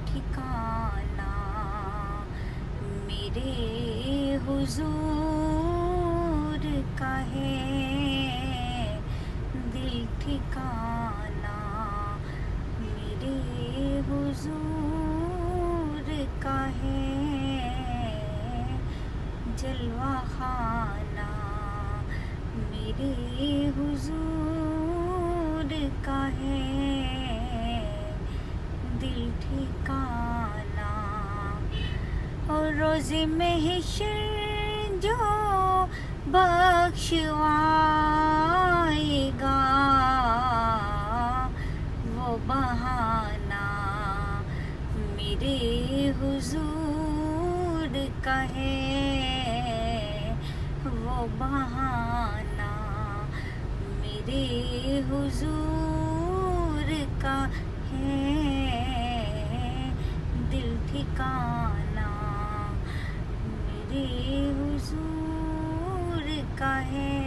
ठिकाना मेरे हुजूर का है, दिल ठिकाना मेरे हुजूर का है, जलवा खाना मेरे हुजूर का है, दिल ठिकाना। और रोज़े महशर जो बख्शवाएगा वो बहाना मेरे हुजूर का है, वो बहाना मेरे हुजूर का है, दिल ठिकाना मेरे हुजूर का है।